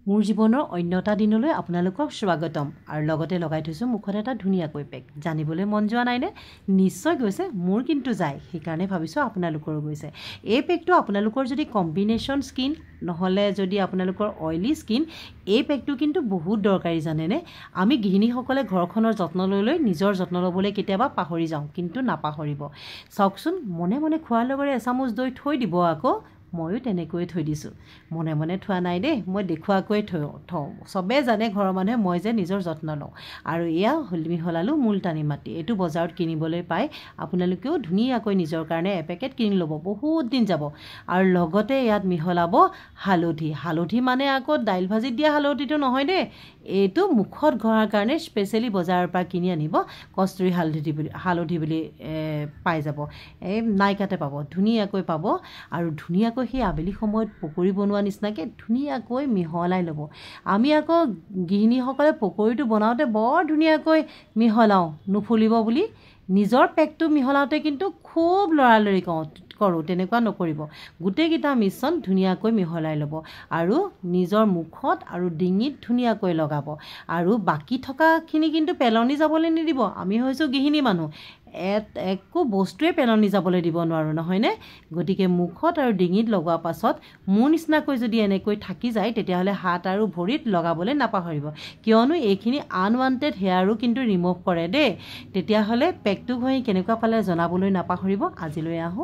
মোৰ জীৱনৰ অন্যটা দিনলৈ আপোনালোকক স্বাগতম আৰু লগতে লগাই থৈছোঁ মুখত এটা ধুনীয়াকৈ পেক জানিবলৈ মন যোৱা নাইনে নিশ্চয় গৈছে মোৰ কিন্তু যায় সেইকাৰণে ভাবিছোঁ আপোনালোকৰো গৈছে এই পেকটো আপোনালোকৰ যদি কম্বিনেশ্যন স্কিন নহলে যদি আপোনালোকৰ অইলি স্কিন এই পেকটো কিন্তু বহুত দৰকাৰী জানেনে আমি গৃহিণীসকলে ঘৰখনৰ যত্ন লৈ নিজৰ যত্ন ল'বলৈ কেতিয়াবা পাহৰি যাওঁ কিন্তু নাপাহৰিব চাওকচোন মনে মনে খোৱাৰ লগৰে এচামুচ দৈ থৈ দিব আকৌ ময়ো তেনেকৈ থৈ দিছোঁ মনে মনে থোৱা নাই দেই মই দেখুৱাকৈ থওঁ চবেই জানে ঘৰৰ মানুহে মই যে নিজৰ যত্ন লওঁ আৰু এয়া মিহলালোঁ মুলতানী মাটি এইটো বজাৰত কিনিবলৈ পায় আপোনালোকেও ধুনীয়াকৈ নিজৰ কাৰণে এপেকেট কিনি ল'ব বহুত দিন যাব আৰু লগতে ইয়াত মিহলাব হালধি মানে আকৌ দাইল ভাজিত দিয়া হালধিটো নহয় দেই এইটো মুখত ঘঁহাৰ কাৰণে স্পেচিয়েলি বজাৰৰ পৰা কিনি আনিব কস্তুৰী হালধি বুলি পাই যাব এই নাইকাতে পাব ধুনীয়াকৈ পাব আৰু ধুনীয়াকৈ সেই আবেলি সময়ত পকৰি বনোৱা নিচিনাকৈ ধুনীয়াকৈ মিহলাই ল'ব আমি আকৌ গৃহিণীসকলে পকৰিটো বনাওঁতে বৰ ধুনীয়াকৈ মিহলাওঁ নুফুলিব বুলি নিজৰ পেকটো মিহলাওঁতে কিন্তু খুব লৰালৰি কৰোঁ তেনেকুৱা নকৰিব গোটেইকেইটা মিশ্ৰণ ধুনীয়াকৈ মিহলাই ল'ব আৰু নিজৰ মুখত আৰু ডিঙিত ধুনীয়াকৈ লগাব আৰু বাকী থকাখিনি কিন্তু পেলনি যাবলৈ নিদিব আমি হৈছোঁ গৃহিণী মানুহ একো বস্তুৱে পেলনি যাবলৈ দিব নোৱাৰোঁ নহয়নে গতিকে মুখত আৰু ডিঙিত লগোৱাৰ পাছত মোৰ নিচিনাকৈ যদি এনেকৈ থাকি যায় তেতিয়াহ'লে হাত আৰু ভৰিত লগাবলৈ নাপাহৰিব কিয়নো এইখিনি আনৱান্টেড হেয়াৰো কিন্তু ৰিমুভ কৰে দেই তেতিয়াহ'লে পেকটো ঘঁহি কেনেকুৱা পালে জনাবলৈ নাপাহৰিব আজিলৈ আহোঁ